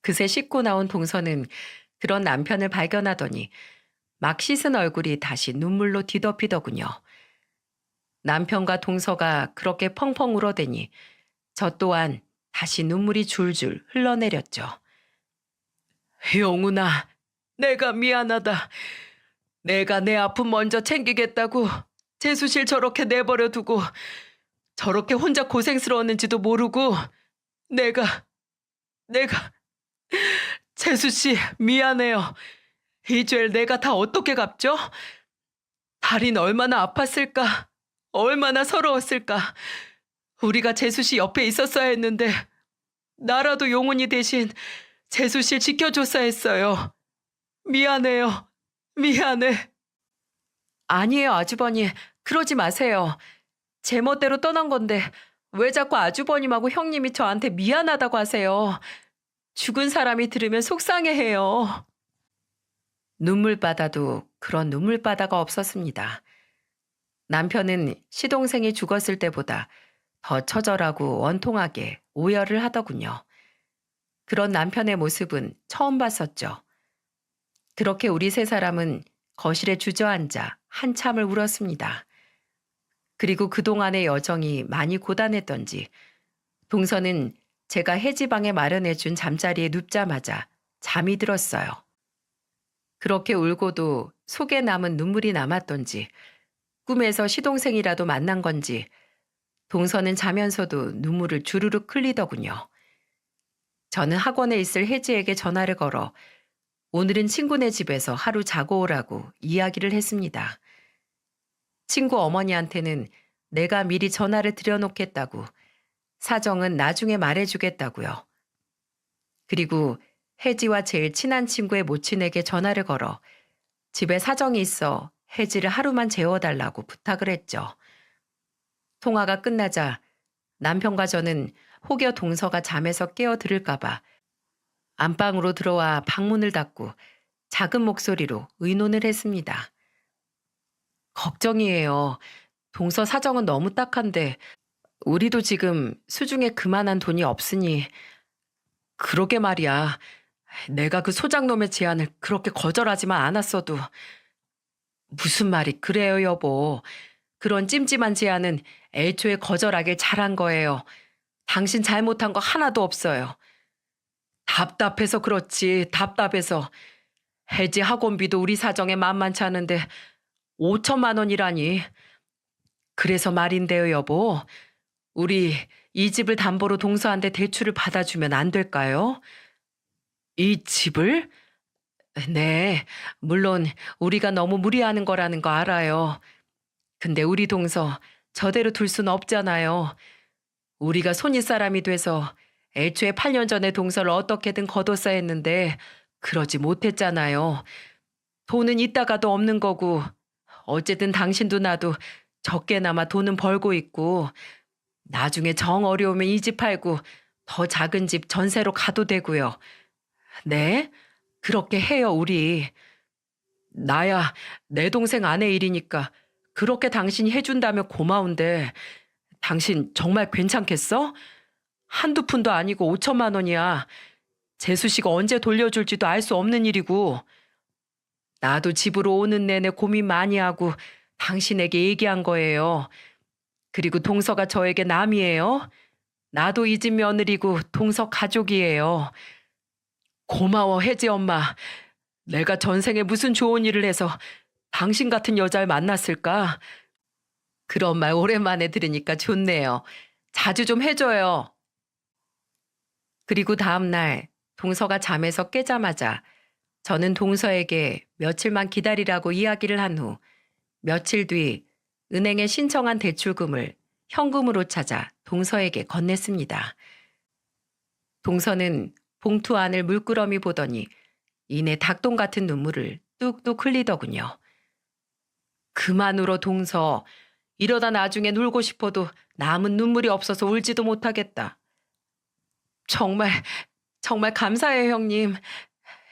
그새 씻고 나온 동서는 그런 남편을 발견하더니 막 씻은 얼굴이 다시 눈물로 뒤덮이더군요. 남편과 동서가 그렇게 펑펑 울어대니 저 또한 다시 눈물이 줄줄 흘러내렸죠. 용훈아, 내가 미안하다. 내가 내 아픔 먼저 챙기겠다고 재수실 저렇게 내버려 두고 저렇게 혼자 고생스러웠는지도 모르고 내가 재수씨 미안해요. 이 죄를 내가 다 어떻게 갚죠? 다리는 얼마나 아팠을까? 얼마나 서러웠을까? 우리가 재수씨 옆에 있었어야 했는데 나라도 용훈이 대신 재수씨 지켜줬어야 했어요. 미안해요. 미안해. 아니에요, 아주버님. 그러지 마세요. 제 멋대로 떠난 건데 왜 자꾸 아주버님하고 형님이 저한테 미안하다고 하세요. 죽은 사람이 들으면 속상해해요. 눈물바다도 그런 눈물바다가 없었습니다. 남편은 시동생이 죽었을 때보다 더 처절하고 원통하게 오열을 하더군요. 그런 남편의 모습은 처음 봤었죠. 그렇게 우리 세 사람은 거실에 주저앉아 한참을 울었습니다. 그리고 그동안의 여정이 많이 고단했던지 동서는 제가 해지방에 마련해준 잠자리에 눕자마자 잠이 들었어요. 그렇게 울고도 속에 남은 눈물이 남았던지 꿈에서 시동생이라도 만난 건지 동서는 자면서도 눈물을 주르륵 흘리더군요. 저는 학원에 있을 혜지에게 전화를 걸어 오늘은 친구네 집에서 하루 자고 오라고 이야기를 했습니다. 친구 어머니한테는 내가 미리 전화를 드려놓겠다고, 사정은 나중에 말해주겠다고요. 그리고 혜지와 제일 친한 친구의 모친에게 전화를 걸어 집에 사정이 있어 혜지를 하루만 재워달라고 부탁을 했죠. 통화가 끝나자 남편과 저는 혹여 동서가 잠에서 깨어 들을까봐 안방으로 들어와 방문을 닫고 작은 목소리로 의논을 했습니다. 걱정이에요. 동서 사정은 너무 딱한데 우리도 지금 수중에 그만한 돈이 없으니. 그러게 말이야. 내가 그 소장놈의 제안을 그렇게 거절하지만 않았어도. 무슨 말이 그래요, 여보. 그런 찜찜한 제안은 애초에 거절하길 잘한 거예요. 당신 잘못한 거 하나도 없어요. 답답해서 그렇지, 답답해서. 해지 학원비도 우리 사정에 만만치 않은데 5천만 원이라니. 그래서 말인데요, 여보. 우리 이 집을 담보로 동서한테 대출을 받아주면 안 될까요? 이 집을? 네, 물론 우리가 너무 무리하는 거라는 거 알아요. 근데 우리 동서 저대로 둘 수는 없잖아요. 우리가 손윗사람이 돼서 애초에 8년 전에 동서를 어떻게든 거뒀어야 했는데 그러지 못했잖아요. 돈은 있다가도 없는 거고 어쨌든 당신도 나도 적게나마 돈은 벌고 있고 나중에 정 어려우면 이 집 팔고 더 작은 집 전세로 가도 되고요. 네? 그렇게 해요, 우리. 나야 내 동생 아내 일이니까 그렇게 당신이 해준다면 고마운데 당신 정말 괜찮겠어? 한두 푼도 아니고 5천만 원이야. 재수 씨가 언제 돌려줄지도 알 수 없는 일이고 나도 집으로 오는 내내 고민 많이 하고 당신에게 얘기한 거예요. 그리고 동서가 저에게 남이에요. 나도 이 집 며느리고 동서 가족이에요. 고마워, 혜지 엄마. 내가 전생에 무슨 좋은 일을 해서 당신 같은 여자를 만났을까? 그런 말 오랜만에 들으니까 좋네요. 자주 좀 해줘요. 그리고 다음 날 동서가 잠에서 깨자마자 저는 동서에게 며칠만 기다리라고 이야기를 한 후 며칠 뒤 은행에 신청한 대출금을 현금으로 찾아 동서에게 건넸습니다. 동서는 봉투 안을 물끄러미 보더니 이내 닭똥 같은 눈물을 뚝뚝 흘리더군요. 그만 울어 동서. 이러다 나중에 울고 싶어도 남은 눈물이 없어서 울지도 못하겠다. 정말 정말 감사해요, 형님.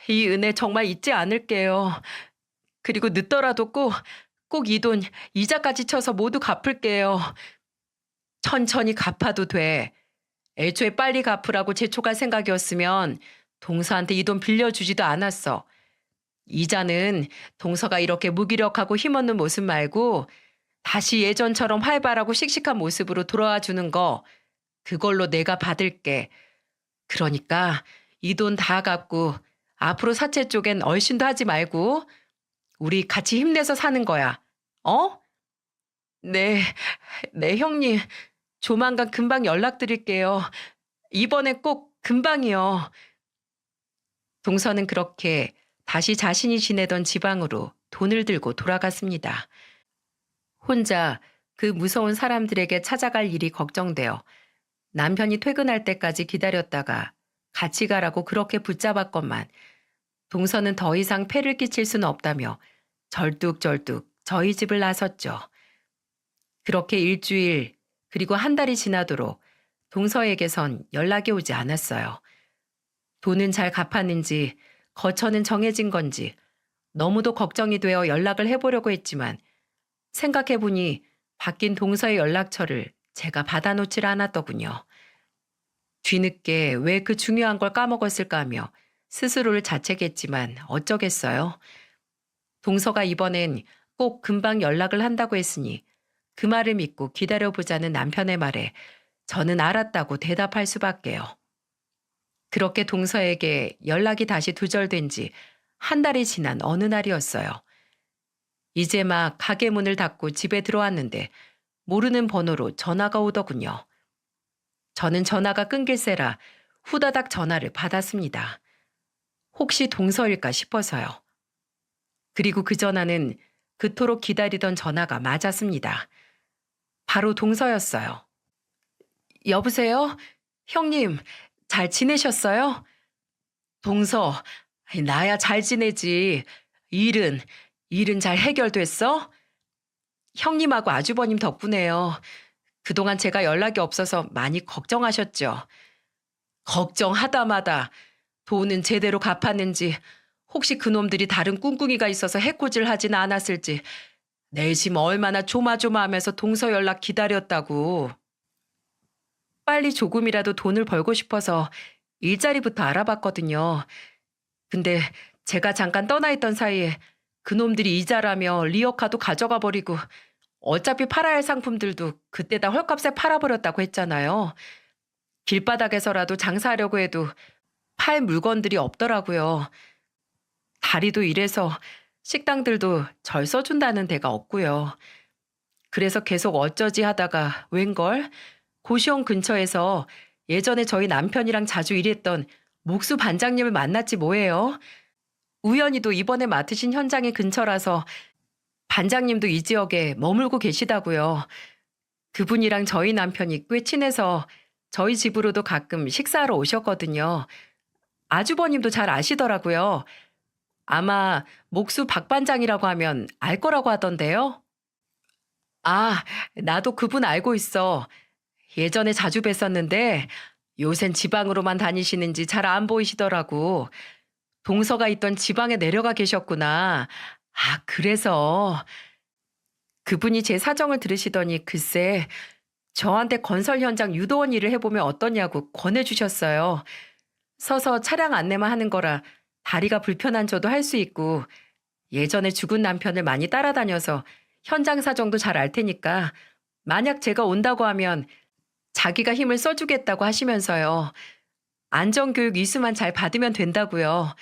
이 은혜 정말 잊지 않을게요. 그리고 늦더라도 꼭 이 돈 이자까지 쳐서 모두 갚을게요. 천천히 갚아도 돼. 애초에 빨리 갚으라고 재촉할 생각이었으면 동서한테 이 돈 빌려주지도 않았어. 이자는 동서가 이렇게 무기력하고 힘없는 모습 말고 다시 예전처럼 활발하고 씩씩한 모습으로 돌아와 주는 거, 그걸로 내가 받을게. 그러니까 이 돈 다 갚고 앞으로 사채 쪽엔 얼씬도 하지 말고 우리 같이 힘내서 사는 거야. 어? 네, 네, 형님. 조만간 금방 연락드릴게요. 이번에 꼭 금방이요. 동서는 그렇게 다시 자신이 지내던 지방으로 돈을 들고 돌아갔습니다. 혼자 그 무서운 사람들에게 찾아갈 일이 걱정되어 남편이 퇴근할 때까지 기다렸다가 같이 가라고 그렇게 붙잡았건만 동서는 더 이상 폐를 끼칠 수는 없다며 절뚝절뚝 저희 집을 나섰죠. 그렇게 일주일 그리고 한 달이 지나도록 동서에게선 연락이 오지 않았어요. 돈은 잘 갚았는지 거처는 정해진 건지 너무도 걱정이 되어 연락을 해보려고 했지만 생각해보니 바뀐 동서의 연락처를 제가 받아놓질 않았더군요. 뒤늦게 왜 그 중요한 걸 까먹었을까 하며 스스로를 자책했지만 어쩌겠어요. 동서가 이번엔 꼭 금방 연락을 한다고 했으니 그 말을 믿고 기다려보자는 남편의 말에 저는 알았다고 대답할 수밖에요. 그렇게 동서에게 연락이 다시 두절된 지 한 달이 지난 어느 날이었어요. 이제 막 가게 문을 닫고 집에 들어왔는데 모르는 번호로 전화가 오더군요. 저는 전화가 끊길세라 후다닥 전화를 받았습니다. 혹시 동서일까 싶어서요. 그리고 그 전화는 그토록 기다리던 전화가 맞았습니다. 바로 동서였어요. 여보세요? 형님, 잘 지내셨어요? 동서, 나야 잘 지내지. 일은 잘 해결됐어? 형님하고 아주버님 덕분에요. 그동안 제가 연락이 없어서 많이 걱정하셨죠. 걱정하다마다 돈은 제대로 갚았는지 혹시 그놈들이 다른 꿍꿍이가 있어서 해코지를 않았을지 내심 얼마나 조마조마하면서 동서 연락 기다렸다고. 빨리 조금이라도 돈을 벌고 싶어서 일자리부터 알아봤거든요. 근데 제가 잠깐 떠나 있던 사이에 그놈들이 이자라며 리어카도 가져가 버리고 어차피 팔아야 할 상품들도 그때 다 헐값에 팔아버렸다고 했잖아요. 길바닥에서라도 장사하려고 해도 팔 물건들이 없더라고요. 다리도 이래서 식당들도 절 써준다는 데가 없고요. 그래서 계속 어쩌지 하다가 웬걸 고시원 근처에서 예전에 저희 남편이랑 자주 일했던 목수 반장님을 만났지 뭐예요. 우연히도 이번에 맡으신 현장의 근처라서 반장님도 이 지역에 머물고 계시다고요. 그분이랑 저희 남편이 꽤 친해서 저희 집으로도 가끔 식사하러 오셨거든요. 아주버님도 잘 아시더라고요. 아마 목수 박반장이라고 하면 알 거라고 하던데요. 아, 나도 그분 알고 있어. 예전에 자주 뵀었는데 요샌 지방으로만 다니시는지 잘 안 보이시더라고. 동서가 있던 지방에 내려가 계셨구나. 아, 그래서 그분이 제 사정을 들으시더니 글쎄 저한테 건설 현장 유도원 일을 해보면 어떠냐고 권해주셨어요. 서서 차량 안내만 하는 거라 다리가 불편한 저도 할 수 있고 예전에 죽은 남편을 많이 따라다녀서 현장 사정도 잘 알 테니까 만약 제가 온다고 하면 자기가 힘을 써주겠다고 하시면서요. 안전교육 이수만 잘 받으면 된다고요.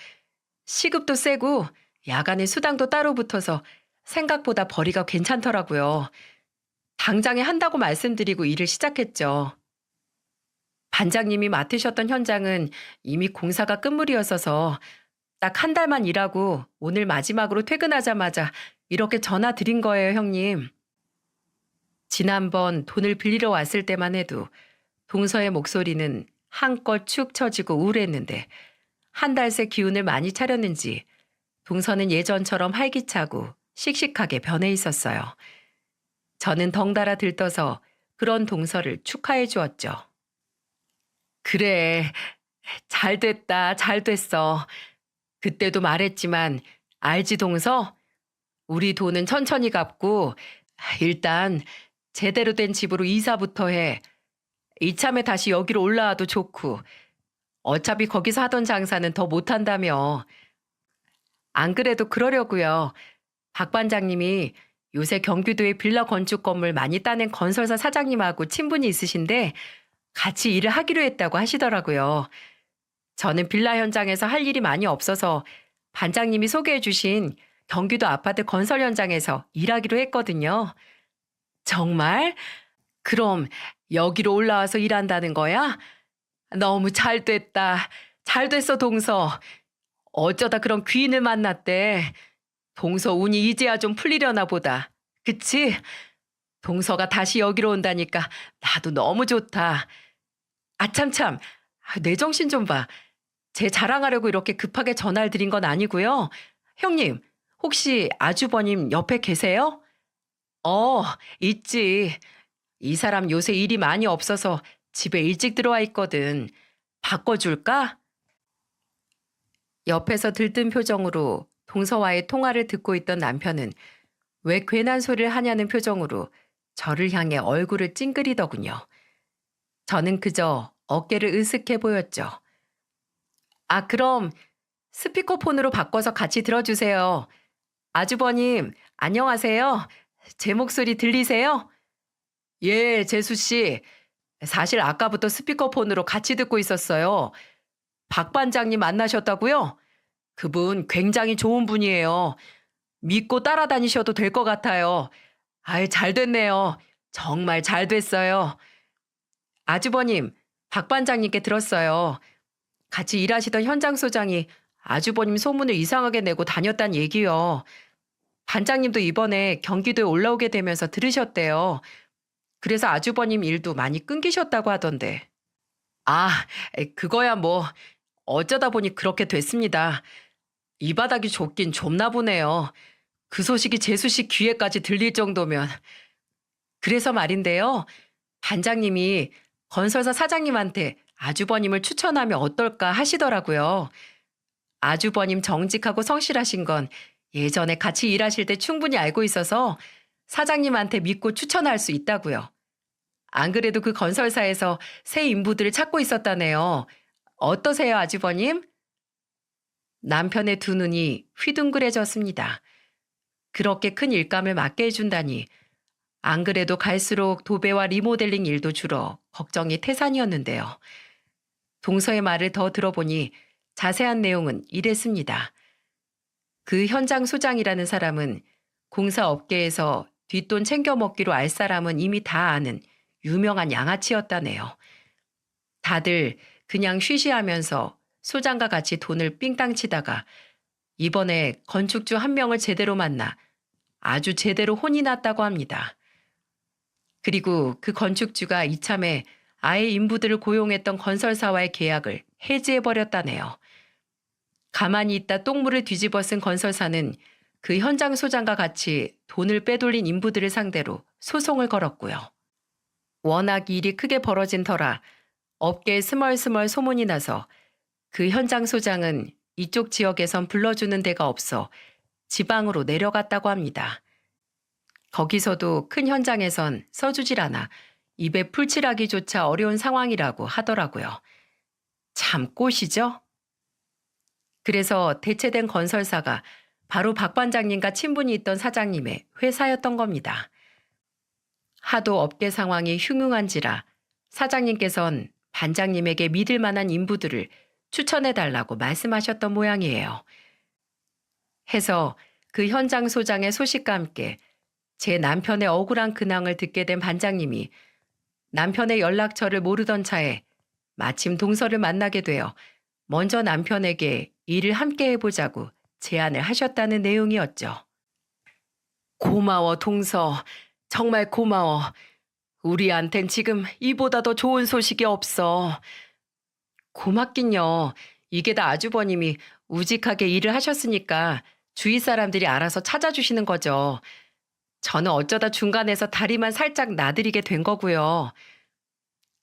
시급도 세고 야간에 수당도 따로 붙어서 생각보다 벌이가 괜찮더라고요. 당장에 한다고 말씀드리고 일을 시작했죠. 반장님이 맡으셨던 현장은 이미 공사가 끝물이었어서 딱 한 달만 일하고 오늘 마지막으로 퇴근하자마자 이렇게 전화 드린 거예요, 형님. 지난번 돈을 빌리러 왔을 때만 해도 동서의 목소리는 한껏 축 처지고 우울했는데 한 달 새 기운을 많이 차렸는지 동서는 예전처럼 활기차고 씩씩하게 변해 있었어요. 저는 덩달아 들떠서 그런 동서를 축하해 주었죠. 그래, 잘 됐다, 잘 됐어. 그때도 말했지만 알지 동서? 우리 돈은 천천히 갚고 일단 제대로 된 집으로 이사부터 해. 이참에 다시 여기로 올라와도 좋고 어차피 거기서 하던 장사는 더 못한다며. 안 그래도 그러려고요. 박 반장님이 요새 경기도에 빌라 건축 건물 많이 따낸 건설사 사장님하고 친분이 있으신데 같이 일을 하기로 했다고 하시더라고요. 저는 빌라 현장에서 할 일이 많이 없어서 반장님이 소개해 주신 경기도 아파트 건설 현장에서 일하기로 했거든요. 정말? 그럼 여기로 올라와서 일한다는 거야? 너무 잘 됐다. 잘 됐어, 동서. 어쩌다 그런 귀인을 만났대. 동서 운이 이제야 좀 풀리려나 보다. 그치? 동서가 다시 여기로 온다니까 나도 너무 좋다. 아참참, 내 정신 좀 봐. 제 자랑하려고 이렇게 급하게 전화를 드린 건 아니고요. 형님, 혹시 아주버님 옆에 계세요? 어, 있지. 이 사람 요새 일이 많이 없어서 집에 일찍 들어와 있거든. 바꿔줄까? 옆에서 들뜬 표정으로 동서와의 통화를 듣고 있던 남편은 왜 괜한 소리를 하냐는 표정으로 저를 향해 얼굴을 찡그리더군요. 저는 그저 어깨를 으쓱해 보였죠. 아, 그럼 스피커폰으로 바꿔서 같이 들어주세요. 아주버님, 안녕하세요. 제 목소리 들리세요? 예, 재수 씨. 사실 아까부터 스피커폰으로 같이 듣고 있었어요. 박 반장님 만나셨다고요? 그분 굉장히 좋은 분이에요. 믿고 따라다니셔도 될 것 같아요. 아이, 잘 됐네요. 정말 잘 됐어요. 아주버님, 박 반장님께 들었어요. 같이 일하시던 현장 소장이 아주버님 소문을 이상하게 내고 다녔단 얘기요. 반장님도 이번에 경기도에 올라오게 되면서 들으셨대요. 그래서 아주버님 일도 많이 끊기셨다고 하던데. 아, 그거야 뭐 어쩌다 보니 그렇게 됐습니다. 이 바닥이 좁긴 좁나 보네요. 그 소식이 재수 씨 귀에까지 들릴 정도면. 그래서 말인데요. 반장님이 건설사 사장님한테 아주버님을 추천하면 어떨까 하시더라고요. 아주버님 정직하고 성실하신 건 예전에 같이 일하실 때 충분히 알고 있어서 사장님한테 믿고 추천할 수 있다고요. 안 그래도 그 건설사에서 새 인부들을 찾고 있었다네요. 어떠세요, 아주버님? 남편의 두 눈이 휘둥그레졌습니다. 그렇게 큰 일감을 맡게 해준다니. 안 그래도 갈수록 도배와 리모델링 일도 줄어 걱정이 태산이었는데요. 동서의 말을 더 들어보니 자세한 내용은 이랬습니다. 그 현장 소장이라는 사람은 공사 업계에서 뒷돈 챙겨 먹기로 알 사람은 이미 다 아는 유명한 양아치였다네요. 다들 그냥 쉬쉬하면서 소장과 같이 돈을 삥땅 치다가 이번에 건축주 한 명을 제대로 만나 아주 제대로 혼이 났다고 합니다. 그리고 그 건축주가 이참에 아예 인부들을 고용했던 건설사와의 계약을 해지해버렸다네요. 가만히 있다 똥물을 뒤집어 쓴 건설사는 그 현장 소장과 같이 돈을 빼돌린 인부들을 상대로 소송을 걸었고요. 워낙 일이 크게 벌어진 터라 업계에 스멀스멀 소문이 나서 그 현장 소장은 이쪽 지역에선 불러주는 데가 없어 지방으로 내려갔다고 합니다. 거기서도 큰 현장에선 써주질 않아 입에 풀칠하기조차 어려운 상황이라고 하더라고요. 참 꽃이죠? 그래서 대체된 건설사가 바로 박 반장님과 친분이 있던 사장님의 회사였던 겁니다. 하도 업계 상황이 흉흉한지라 사장님께선 반장님에게 믿을 만한 인부들을 추천해달라고 말씀하셨던 모양이에요. 해서 그 현장 소장의 소식과 함께 제 남편의 억울한 근황을 듣게 된 반장님이 남편의 연락처를 모르던 차에 마침 동서를 만나게 되어 먼저 남편에게 일을 함께 해보자고 제안을 하셨다는 내용이었죠. 고마워, 동서. 정말 고마워. 우리한텐 지금 이보다 더 좋은 소식이 없어. 고맙긴요. 이게 다 아주버님이 우직하게 일을 하셨으니까 주위 사람들이 알아서 찾아주시는 거죠. 저는 어쩌다 중간에서 다리만 살짝 나들이게 된 거고요.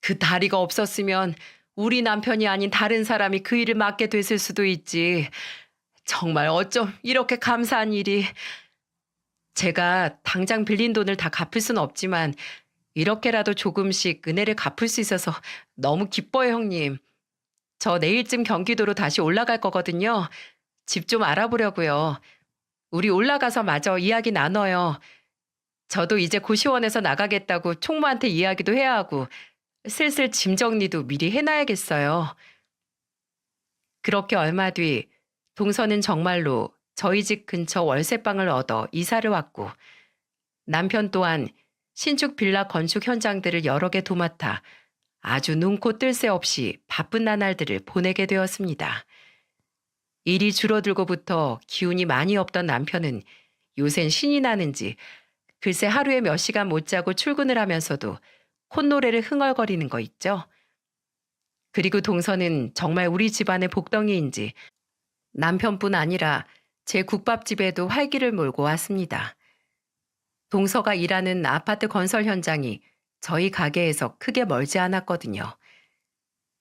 그 다리가 없었으면 우리 남편이 아닌 다른 사람이 그 일을 맡게 됐을 수도 있지. 정말 어쩜 이렇게 감사한 일이. 제가 당장 빌린 돈을 다 갚을 수는 없지만 이렇게라도 조금씩 은혜를 갚을 수 있어서 너무 기뻐요, 형님. 저 내일쯤 경기도로 다시 올라갈 거거든요. 집 좀 알아보려고요. 우리 올라가서 마저 이야기 나눠요. 저도 이제 고시원에서 나가겠다고 총무한테 이야기도 해야 하고 슬슬 짐 정리도 미리 해놔야겠어요. 그렇게 얼마 뒤 동서는 정말로 저희 집 근처 월세방을 얻어 이사를 왔고 남편 또한 신축 빌라 건축 현장들을 여러 개 도맡아 아주 눈코 뜰 새 없이 바쁜 나날들을 보내게 되었습니다. 일이 줄어들고부터 기운이 많이 없던 남편은 요샌 신이 나는지 글쎄 하루에 몇 시간 못 자고 출근을 하면서도 콧노래를 흥얼거리는 거 있죠. 그리고 동서는 정말 우리 집안의 복덩이인지 남편뿐 아니라 제 국밥집에도 활기를 몰고 왔습니다. 동서가 일하는 아파트 건설 현장이 저희 가게에서 크게 멀지 않았거든요.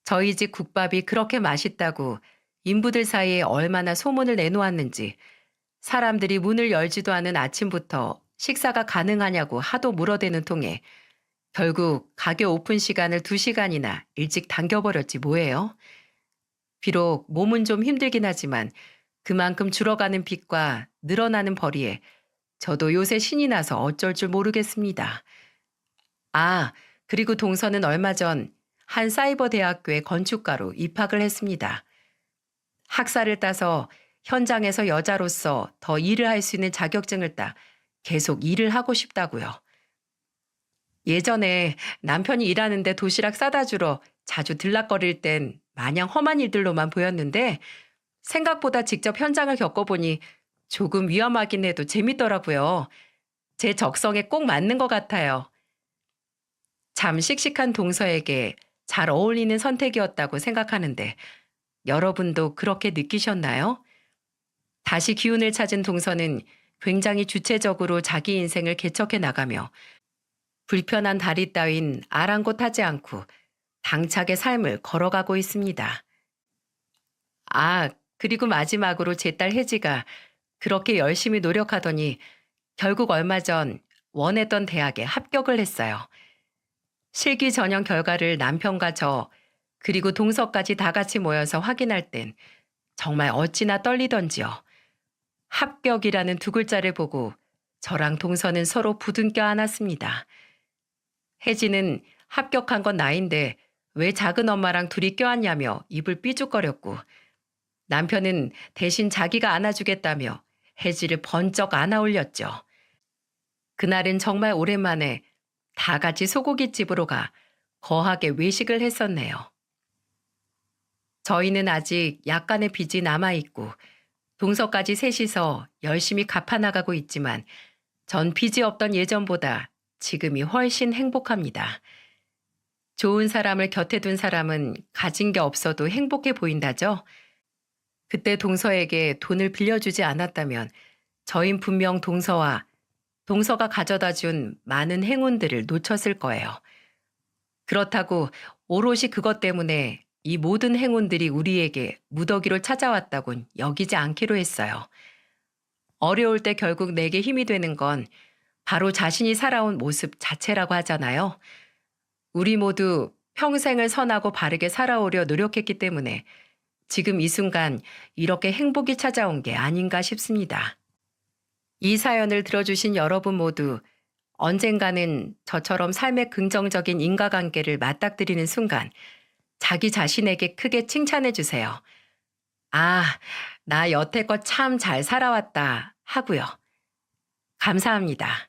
저희 집 국밥이 그렇게 맛있다고 인부들 사이에 얼마나 소문을 내놓았는지 사람들이 문을 열지도 않은 아침부터 식사가 가능하냐고 하도 물어대는 통에 결국 가게 오픈 시간을 2시간이나 일찍 당겨버렸지 뭐예요. 비록 몸은 좀 힘들긴 하지만 그만큼 줄어가는 빚과 늘어나는 벌이에 저도 요새 신이 나서 어쩔 줄 모르겠습니다. 아, 그리고 동서는 얼마 전 한 사이버 대학교에 건축가로 입학을 했습니다. 학사를 따서 현장에서 여자로서 더 일을 할 수 있는 자격증을 따 계속 일을 하고 싶다고요. 예전에 남편이 일하는데 도시락 싸다 주러 자주 들락거릴 땐 마냥 험한 일들로만 보였는데 생각보다 직접 현장을 겪어보니 조금 위험하긴 해도 재밌더라고요. 제 적성에 꼭 맞는 것 같아요. 참 씩씩한 동서에게 잘 어울리는 선택이었다고 생각하는데 여러분도 그렇게 느끼셨나요? 다시 기운을 찾은 동서는 굉장히 주체적으로 자기 인생을 개척해 나가며 불편한 다리 따윈 아랑곳하지 않고 당차게 삶을 걸어가고 있습니다. 아, 그리고 마지막으로 제 딸 혜지가 그렇게 열심히 노력하더니 결국 얼마 전 원했던 대학에 합격을 했어요. 실기 전형 결과를 남편과 저 그리고 동서까지 다 같이 모여서 확인할 땐 정말 어찌나 떨리던지요. 합격이라는 두 글자를 보고 저랑 동서는 서로 부둥켜 안았습니다. 혜지는 합격한 건 나인데 왜 작은 엄마랑 둘이 껴안냐며 입을 삐죽거렸고 남편은 대신 자기가 안아주겠다며 혜지를 번쩍 안아 올렸죠. 그날은 정말 오랜만에 다 같이 소고기집으로 가 거하게 외식을 했었네요. 저희는 아직 약간의 빚이 남아있고 동서까지 셋이서 열심히 갚아나가고 있지만 전 빚이 없던 예전보다 지금이 훨씬 행복합니다. 좋은 사람을 곁에 둔 사람은 가진 게 없어도 행복해 보인다죠? 그때 동서에게 돈을 빌려주지 않았다면 저흰 분명 동서가 가져다 준 많은 행운들을 놓쳤을 거예요. 그렇다고 오롯이 그것 때문에 이 모든 행운들이 우리에게 무더기로 찾아왔다곤 여기지 않기로 했어요. 어려울 때 결국 내게 힘이 되는 건 바로 자신이 살아온 모습 자체라고 하잖아요. 우리 모두 평생을 선하고 바르게 살아오려 노력했기 때문에 지금 이 순간 이렇게 행복이 찾아온 게 아닌가 싶습니다. 이 사연을 들어주신 여러분 모두 언젠가는 저처럼 삶의 긍정적인 인과관계를 맞닥뜨리는 순간 자기 자신에게 크게 칭찬해 주세요. 아, 나 여태껏 참 잘 살아왔다 하고요. 감사합니다.